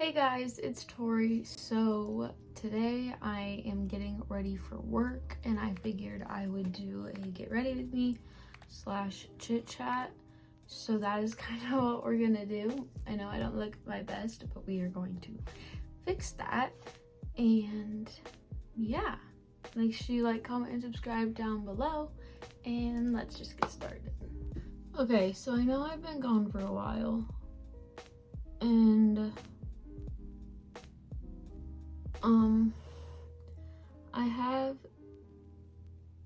Hey guys, it's Tori. So today I am getting ready for work and I figured I would do a get ready with me / chit chat. So that is kind of what we're gonna do. I know I don't look my best, but we are going to fix that. And yeah, make sure you like, comment, and subscribe down below, and let's just get started. Okay, so I know I've been gone for a while, and I have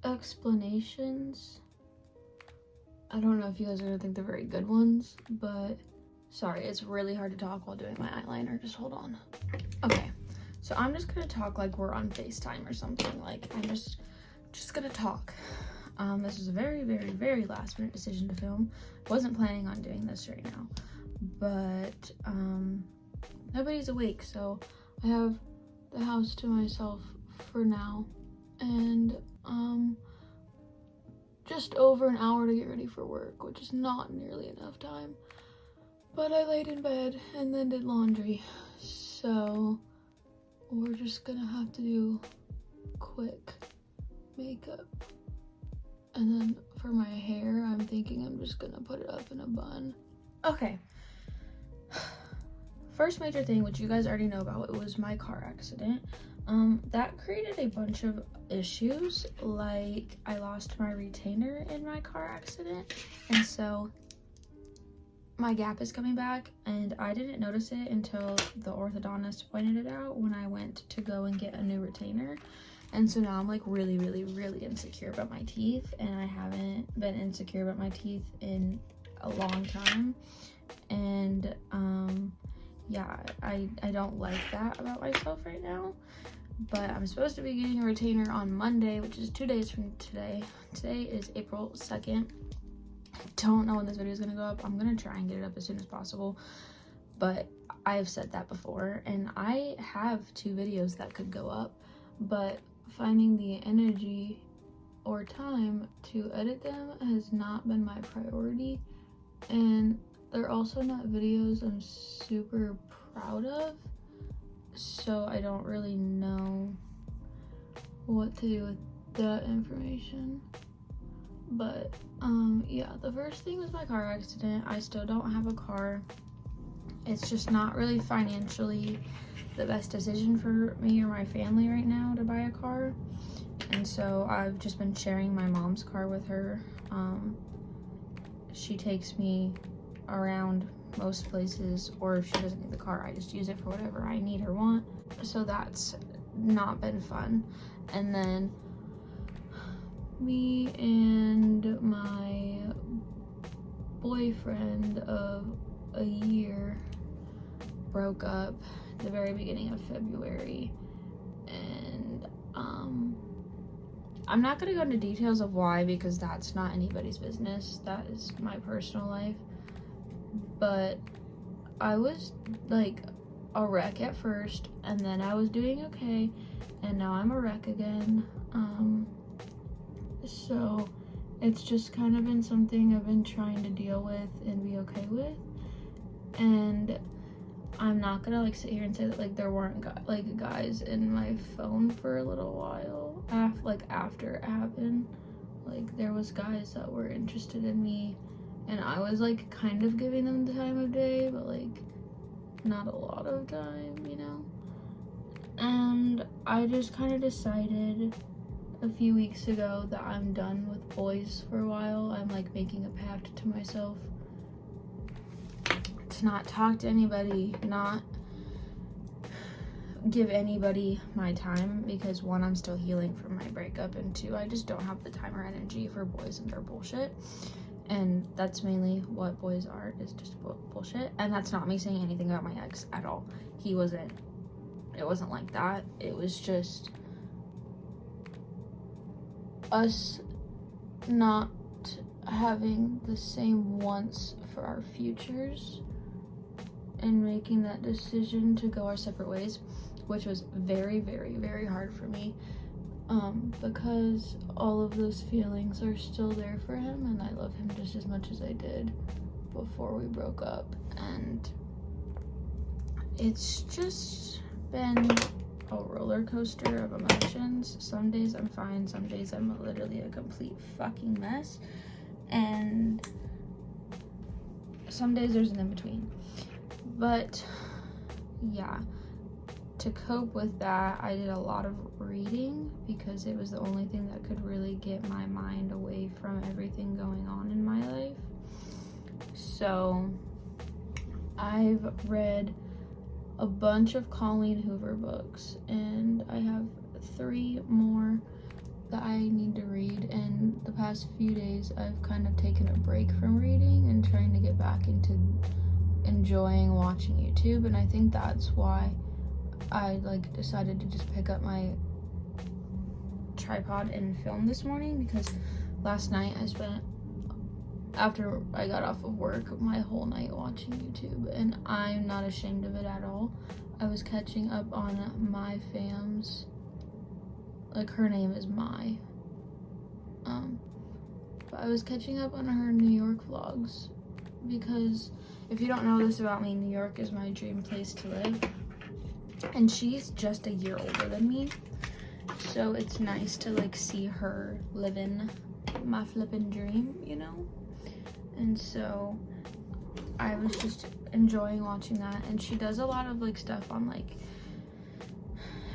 explanations. I don't know if you guys are gonna think they're very good ones, but sorry, it's really hard to talk while doing my eyeliner. Just hold on. Okay, so I'm just gonna talk like we're on FaceTime or something. Like I'm just gonna talk. This is a very last minute decision to film. Wasn't planning on doing this right now, but nobody's awake, so I have the house to myself for now, and just over an hour to get ready for work, which is not nearly enough time. But I laid in bed and then did laundry, so we're just gonna have to do quick makeup. And then for my hair, I'm thinking I'm just gonna put it up in a bun. Okay. First major thing, which you guys already know about, it was my car accident. That created a bunch of issues. Like, I lost my retainer in my car accident, and so my gap is coming back, and I didn't notice it until the orthodontist pointed it out when I went to go and get a new retainer. And so now I'm like really insecure about my teeth, and I haven't been insecure about my teeth in a long time. And yeah, I don't like that about myself right now. But I'm supposed to be getting a retainer on Monday, which is 2 days from today. Today is April 2nd. Don't know when this video is gonna go up. I'm gonna try and get it up as soon as possible, but I have said that before, and I have 2 videos that could go up, but finding the energy or time to edit them has not been my priority, and they're also not videos I'm super proud of, so I don't really know what to do with that information. But yeah, the first thing was my car accident. I still don't have a car. It's just not really financially the best decision for me or my family right now to buy a car, and so I've just been sharing my mom's car with her. She takes me around most places, or if she doesn't need the car, I just use it for whatever I need or want. So that's not been fun. And then me and my boyfriend of a year broke up at the very beginning of February, and I'm not gonna go into details of why, because that's not anybody's business. That is my personal life. But I was like a wreck at first, and then I was doing okay, and now I'm a wreck again. So it's just kind of been something I've been trying to deal with and be okay with. And I'm not gonna like sit here and say that like there weren't guys in my phone for a little while after it happened. Like there was guys that were interested in me, and I was like kind of giving them the time of day, but like not a lot of time, you know? And I just kind of decided a few weeks ago that I'm done with boys for a while. I'm like making a pact to myself to not talk to anybody, not give anybody my time, because 1, I'm still healing from my breakup, and 2, I just don't have the time or energy for boys and their bullshit. And that's mainly what boys are, is just bullshit. And that's not me saying anything about my ex at all. It wasn't like that. It was just us not having the same wants for our futures and making that decision to go our separate ways, which was very hard for me, because all of those feelings are still there for him, and I love him just as much as I did before we broke up. And it's just been a roller coaster of emotions. Some days I'm fine, some days I'm literally a complete fucking mess, and some days there's an in-between. But yeah, to cope with that, I did a lot of reading because it was the only thing that could really get my mind away from everything going on in my life. So I've read a bunch of Colleen Hoover books, and I have 3 more that I need to read. And the past few days I've kind of taken a break from reading and trying to get back into enjoying watching YouTube, and I think that's why I decided to just pick up my tripod and film this morning, because last night I spent, after I got off of work, my whole night watching YouTube, and I'm not ashamed of it at all. I was catching up on my fam's, her name is Mai, but I was catching up on her New York vlogs, because if you don't know this about me, New York is my dream place to live, and she's just a year older than me, so it's nice to see her living my flippin' dream, you know? And so I was just enjoying watching that, and she does a lot of stuff on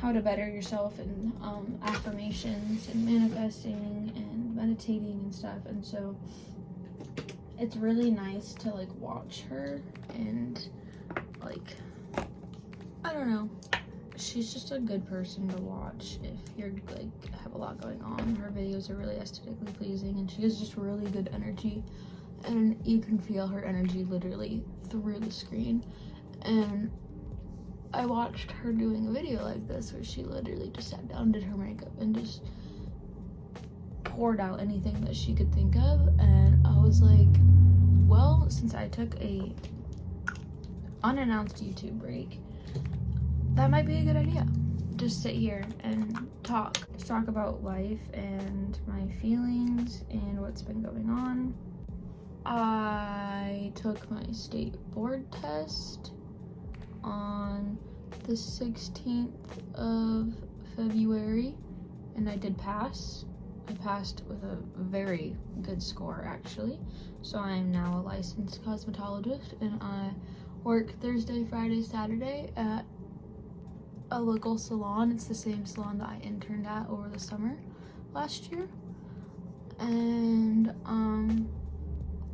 how to better yourself, and affirmations and manifesting and meditating and stuff, and so it's really nice to watch her, and I don't know, she's just a good person to watch if you're have a lot going on. Her videos are really aesthetically pleasing, and she has just really good energy, and you can feel her energy literally through the screen. And I watched her doing a video like this where she literally just sat down, did her makeup, and just poured out anything that she could think of. And I was like, well, since I took a unannounced YouTube break, that might be a good idea. Just sit here and talk about life and my feelings and what's been going on. I took my state board test on the 16th of February, and I did pass. I passed with a very good score, actually. So I am now a licensed cosmetologist, and I work Thursday, Friday, Saturday at a local salon. It's the same salon that I interned at over the summer last year. And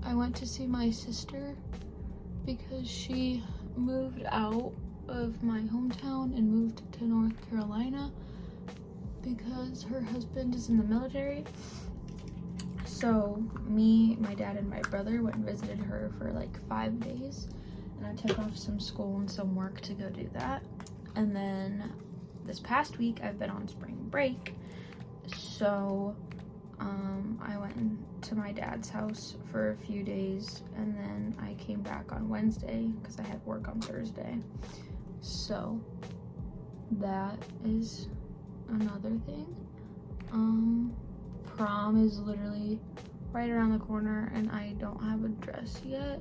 I went to see my sister because she moved out of my hometown and moved to North Carolina because her husband is in the military. So me, my dad, and my brother went and visited her for 5 days, and I took off some school and some work to go do that. And then this past week I've been on spring break, so I went to my dad's house for a few days, and then I came back on Wednesday because I had work on Thursday. So that is another thing. Prom is literally right around the corner, and I don't have a dress yet.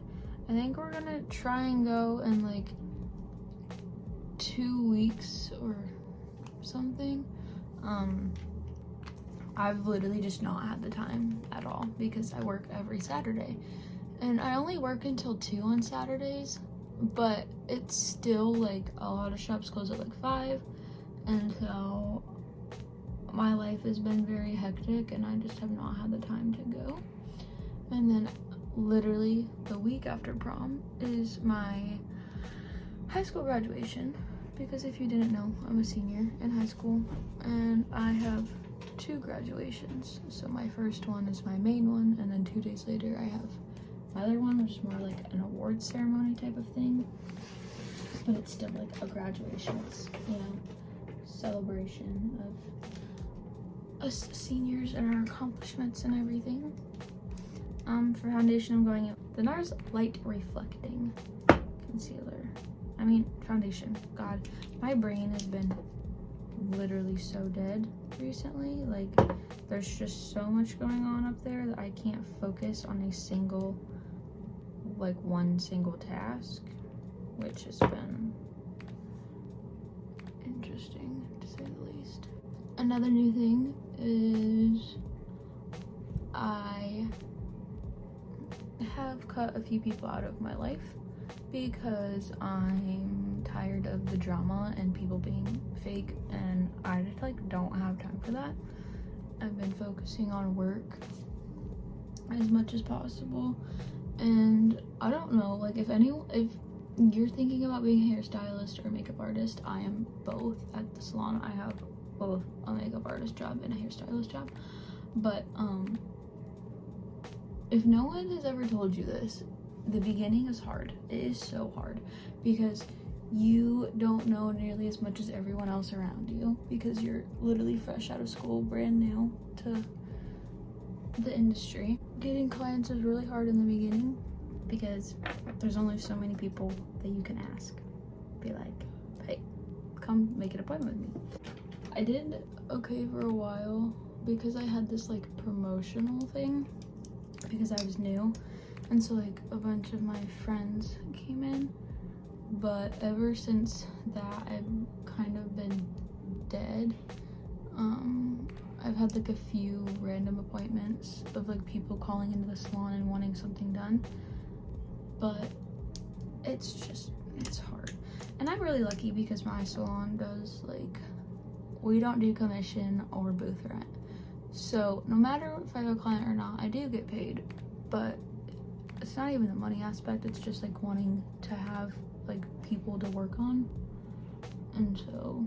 I think we're gonna try and go in 2 weeks or something. I've literally just not had the time at all because I work every Saturday, and I only work until 2 on Saturdays, but it's still a lot of shops close at 5, and so my life has been very hectic, and I just have not had the time to go. And then literally the week after prom is my high school graduation, because if you didn't know, I'm a senior in high school, and I have 2 graduations. So my first one is my main one, and then 2 days later I have my other one, which is more an awards ceremony type of thing, but it's still a graduation. It's, celebration of us seniors and our accomplishments and everything. For foundation, I'm going the NARS Light Reflecting Concealer. Foundation. God, my brain has been literally so dead recently. There's just so much going on up there that I can't focus on a single one single task, which has been interesting to say the least. Another new thing is I have cut a few people out of my life because I'm tired of the drama and people being fake, and I just like don't have time for that. I've been focusing on work as much as possible, and I don't know, like if you're thinking about being a hairstylist or a makeup artist, I am both at the salon. I have both a makeup artist job and a hairstylist job, but if no one has ever told you this, the beginning is hard. It is so hard because you don't know nearly as much as everyone else around you because you're literally fresh out of school, brand new to the industry. Getting clients is really hard in the beginning because there's only so many people that you can ask. Be like, hey, come make an appointment with me. I did okay for a while because I had this like promotional thing because I was new, and so like a bunch of my friends came in, but ever since that I've kind of been dead. I've had like a few random appointments of like people calling into the salon and wanting something done, but it's hard. And I'm really lucky because my salon does like, we don't do commission or booth rent, so no matter if I have a client or not, I do get paid. But it's not even the money aspect, it's just like wanting to have like people to work on, and so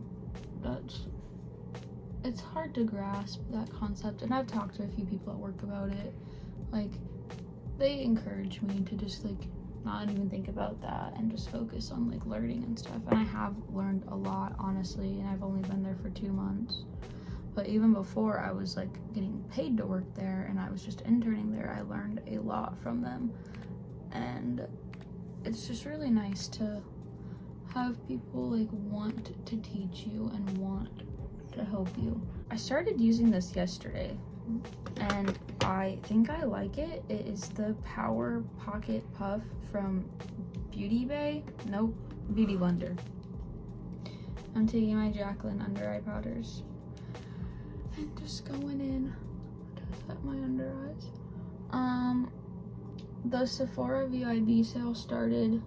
it's hard to grasp that concept. And I've talked to a few people at work about it. Like, they encourage me to just like not even think about that and just focus on like learning and stuff, and I have learned a lot, honestly, and I've only been there for 2 months. But even before I was like getting paid to work there and I was just interning there, I learned a lot from them, and it's just really nice to have people like want to teach you and want to help you. I started using this yesterday and I think I like it. It is the Power Pocket Puff from Beauty Blender. I'm taking my Jaclyn under eye powders and just going in to set my under eyes. The Sephora VIB sale started,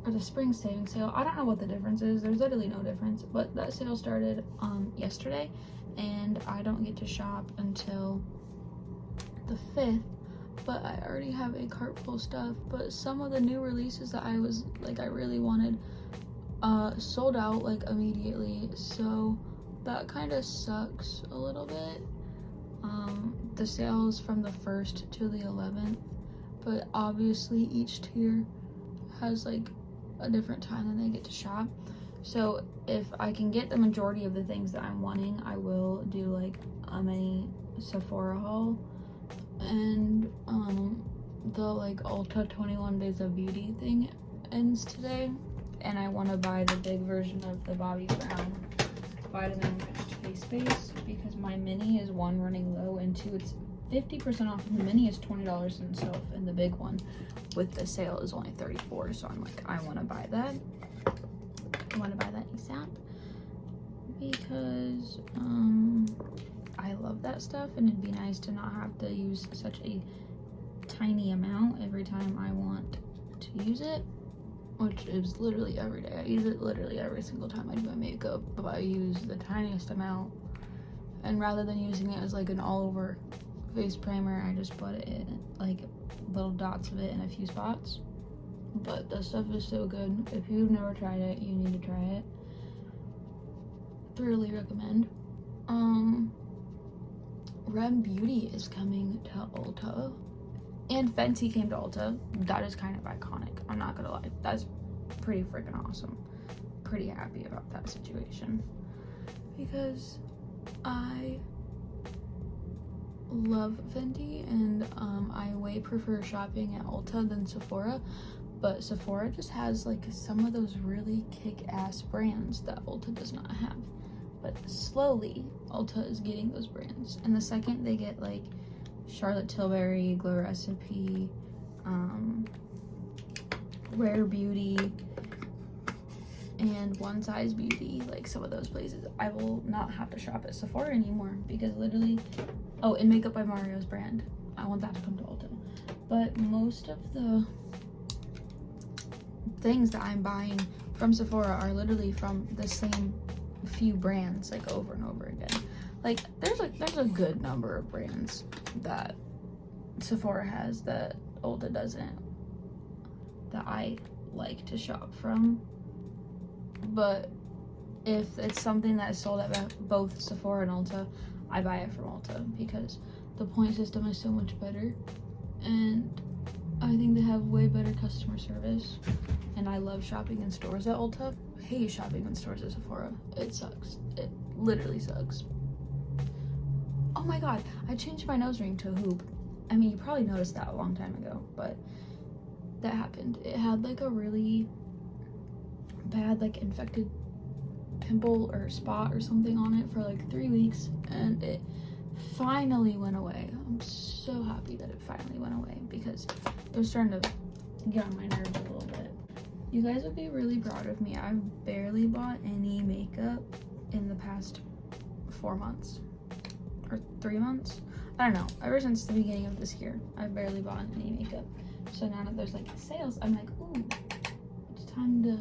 or the spring savings sale. I don't know what the difference is. There's literally no difference, but that sale started yesterday, and I don't get to shop until the 5th, but I already have a cart full of stuff. But some of the new releases that I really wanted sold out like immediately, so that kind of sucks a little bit. The sales from the 1st to the 11th, but obviously each tier has like a different time that they get to shop. So if I can get the majority of the things that I'm wanting, I will do like a mini Sephora haul. And the like Ulta 21 Days of Beauty thing ends today, and I want to buy the big version of the Bobbi Brown Vitamin Rich Face Base because my mini is 1, running low, and 2, it's 50% off, and the mini is $20 in itself, and the big one with the sale is only $34. So I'm like, I want to buy that. I want to buy that ASAP because I love that stuff, and it'd be nice to not have to use such a tiny amount every time I want to use it, which is literally every day. I use it literally every single time I do my makeup, but I use the tiniest amount, and rather than using it as like an all over face primer, I just put it in like little dots of it in a few spots. But the stuff is so good. If you've never tried it, you need to try it. Thoroughly recommend. Rem Beauty is coming to Ulta, and Fenty came to Ulta. That is kind of iconic, I'm not gonna lie. That's pretty freaking awesome. Pretty happy about that situation because I love Fenty, and I way prefer shopping at Ulta than Sephora, but Sephora just has like some of those really kick-ass brands that Ulta does not have. But slowly Ulta is getting those brands, and the second they get like Charlotte Tilbury, Glow Recipe, Rare Beauty, and One Size Beauty, like some of those places. I will not have to shop at Sephora anymore because literally, oh, and Makeup by Mario's brand. I want that to come to Ulta. But most of the things that I'm buying from Sephora are literally from the same few brands, like over and over again. Like there's a good number of brands that Sephora has that Ulta doesn't, that I like to shop from. But if it's something that is sold at both Sephora and Ulta, I buy it from Ulta because the point system is so much better, and I think they have way better customer service. And I love shopping in stores at Ulta. I hate shopping in stores at Sephora. It sucks. It literally sucks. Oh my god, I changed my nose ring to a hoop. I mean, you probably noticed that a long time ago, but that happened. It had like a really bad like infected pimple or spot or something on it for like 3 weeks, and it finally went away. I'm so happy that it finally went away because it was starting to get on my nerves a little bit. You guys would be really proud of me. I've barely bought any makeup in the past 4 months or 3 months. I don't know. Ever since the beginning of this year, I've barely bought any makeup. So now that there's like sales, I'm like, ooh, it's time to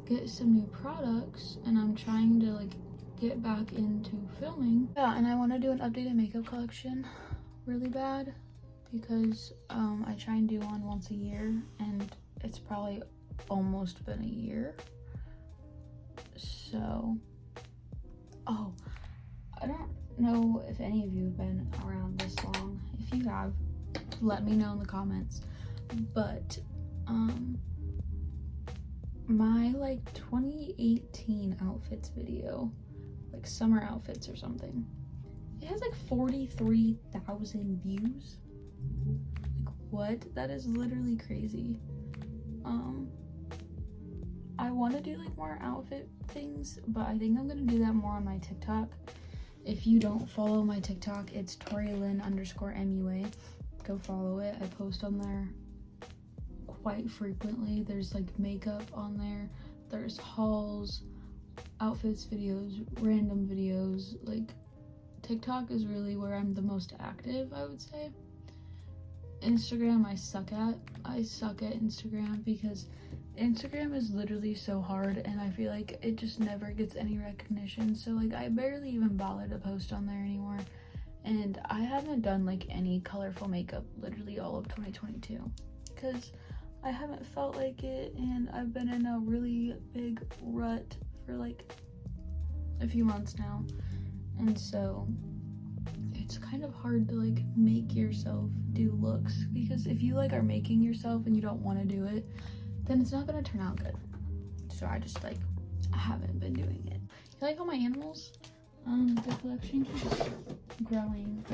get some new products, and I'm trying to like get back into filming. Yeah, and I want to do an updated makeup collection really bad because I try and do one once a year, and it's probably almost been a year. So, oh, I don't know if any of you have been around this long. If you have, let me know in the comments. But my like 2018 outfits video, like summer outfits or something, it has like 43,000 views. Like what? That is literally crazy. I want to do like more outfit things, but I think I'm gonna do that more on my TikTok. If you don't follow my TikTok, it's Tori Linn _MUA. Go follow it. I post on there quite frequently. There's like makeup on there, there's hauls, outfits videos, random videos. Like TikTok is really where I'm the most active, I would say. Instagram I suck at Instagram because Instagram is literally so hard, and I feel like it just never gets any recognition. So like I barely even bother to post on there anymore, and I haven't done like any colorful makeup literally all of 2022 because I haven't felt like it, and I've been in a really big rut for like a few months now, and so it's kind of hard to like make yourself do looks, because if you like are making yourself and you don't want to do it, then it's not gonna turn out good. So I just like I haven't been doing it. You like all my animals? The collection keeps growing.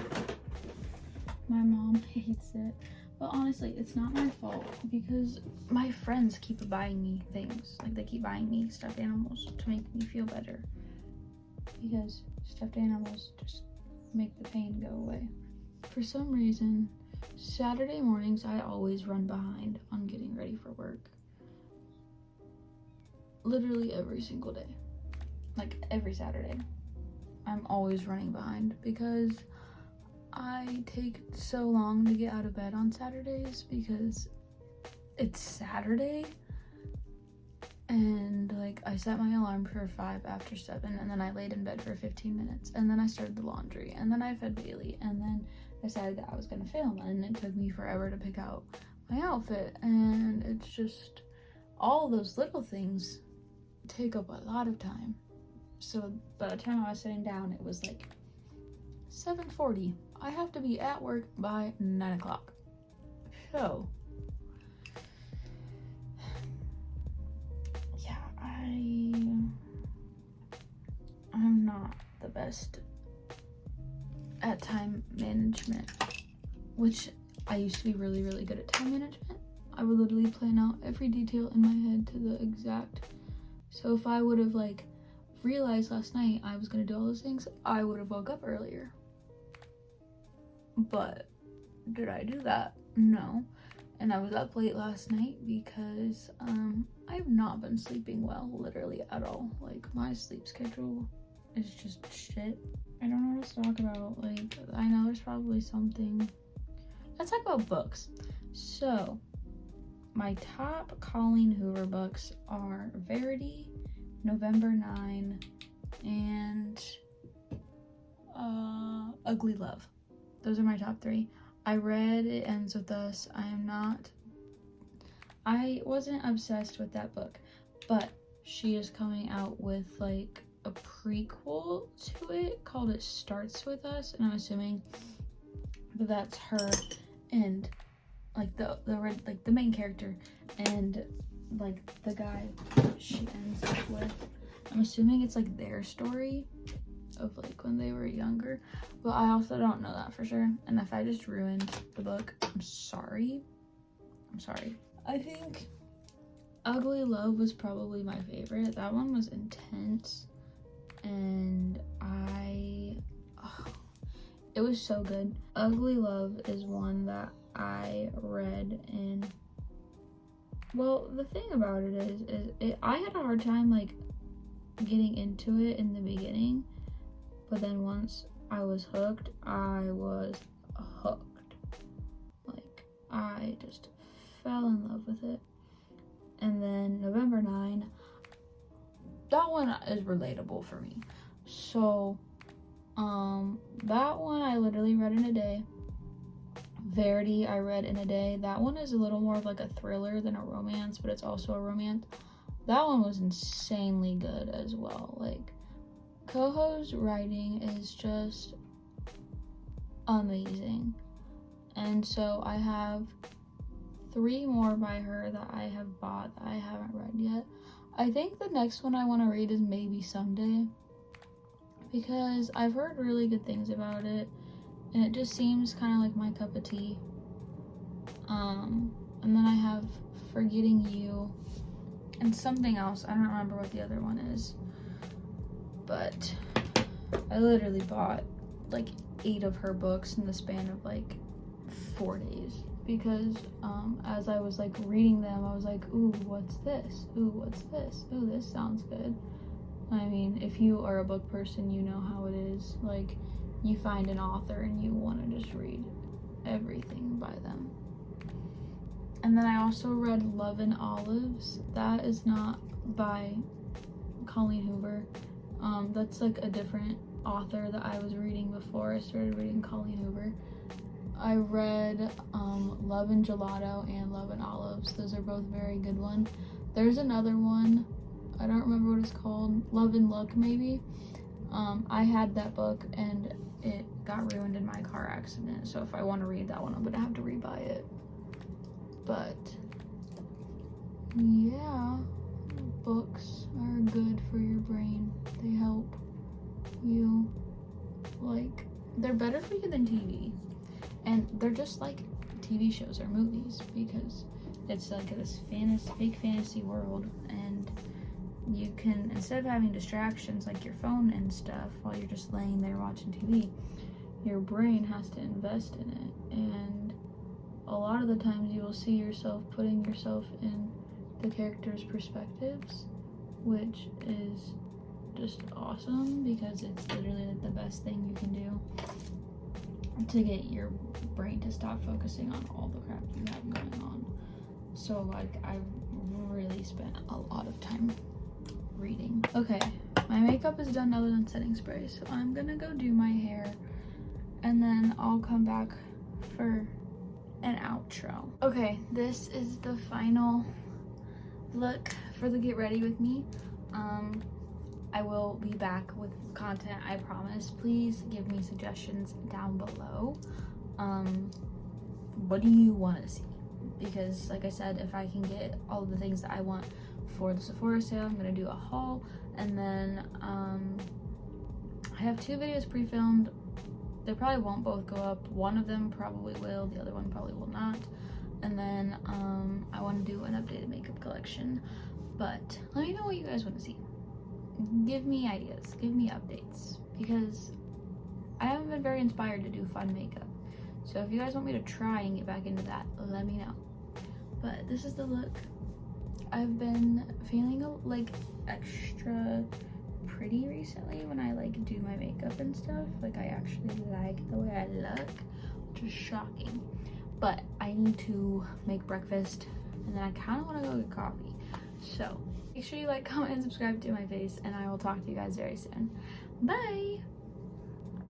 My mom hates it. But honestly, it's not my fault because my friends keep buying me things. Like they keep buying me stuffed animals to make me feel better. Because stuffed animals just make the pain go away. For some reason, Saturday mornings I always run behind on getting ready for work. Literally every single day. Like every Saturday. I'm always running behind because I take so long to get out of bed on Saturdays because it's Saturday, and like I set my alarm for 5 after 7, and then I laid in bed for 15 minutes, and then I started the laundry, and then I fed Bailey, and then decided that I was gonna film, and it took me forever to pick out my outfit, and it's just all those little things take up a lot of time. So by the time I was sitting down, it was like 7:40. I have to be at work by 9 o'clock. So, yeah, I'm not the best at time management, which I used to be really, really good at time management. I would literally plan out every detail in my head to the exact. So if I would have like realized last night I was gonna do all those things, I would have woke up earlier. But did I do that? No. And I was up late last night because I have not been sleeping well, literally at all. Like, my sleep schedule is just shit. I don't know what to talk about. Like, I know there's probably something. Let's talk about books. So, my top Colleen Hoover books are Verity, November 9, and Ugly Love. Those are my top 3. I read It Ends With Us. I wasn't obsessed with that book, but she is coming out with like a prequel to it called It Starts With Us, and I'm assuming that that's her and like the main character and like the guy she ends up with. I'm assuming it's like their story of like when they were younger, but I also don't know that for sure, and if I just ruined the book, I'm sorry. I think Ugly Love was probably my favorite. That one was intense, and it was so good. Ugly Love is one that I read in, well, the thing about it is I had a hard time like getting into it in the beginning, but then once I was hooked, I was hooked. Like, I just fell in love with it. And then November 9, that one is relatable for me. So, that one I literally read in a day. Verity I read in a day. That one is a little more of like a thriller than a romance, but it's also a romance. That one was insanely good as well. Like, Coho's writing is just amazing. And so I have 3 more by her that I have bought that I haven't read yet. I think the next one I want to read is Maybe Someday, because I've heard really good things about it, and it just seems kind of like my cup of tea. And then I have Forgetting You and something else. I don't remember what the other one is, but I literally bought like 8 of her books in the span of like 4 days, because as I was like reading them, I was like, ooh, what's this? Ooh, what's this? Ooh, this sounds good. I mean, if you are a book person, you know how it is. Like, you find an author and you want to just read everything by them. And then I also read Love and Olives. That is not by Colleen Hoover. That's like a different author that I was reading before I started reading Colleen Hoover. I read Love and Gelato and Love and Olives. Those are both very good ones. There's another one, I don't remember what it's called, Love and Look maybe. I had that book and it got ruined in my car accident, so if I want to read that one, I'm gonna have to rebuy it. But yeah, books are good for your brain. They help you, like, they're better for you than TV. And they're just like TV shows or movies, because it's like this fake fantasy world, and you can, instead of having distractions like your phone and stuff while you're just laying there watching TV, your brain has to invest in it. And a lot of the times you will see yourself putting yourself in the characters' perspectives, which is just awesome, because it's literally like the best thing you can do to get your brain to stop focusing on all the crap you have going on. So like, I've really spent a lot of time reading. Okay, my makeup is done other than setting spray, so I'm gonna go do my hair, and then I'll come back for an outro. Okay, this is the final look for the Get Ready With Me. I will be back with content, I promise. Please give me suggestions down below. What do you want to see? Because like I said, if I can get all of the things that I want for the Sephora sale, I'm gonna do a haul. And then I have 2 videos pre-filmed. They probably won't both go up. One of them probably will, the other one probably will not. And then I want to do an updated makeup collection. But let me know what you guys want to see. Give me ideas, give me updates, because I haven't been very inspired to do fun makeup. So if you guys want me to try and get back into that, let me know. But this is the look. I've been feeling like extra pretty recently when I like do my makeup and stuff. Like I actually like the way I look, which is shocking. But I need to make breakfast and then I kind of want to go get coffee. So make sure you like, comment, and subscribe to my face, and I will talk to you guys very soon. Bye!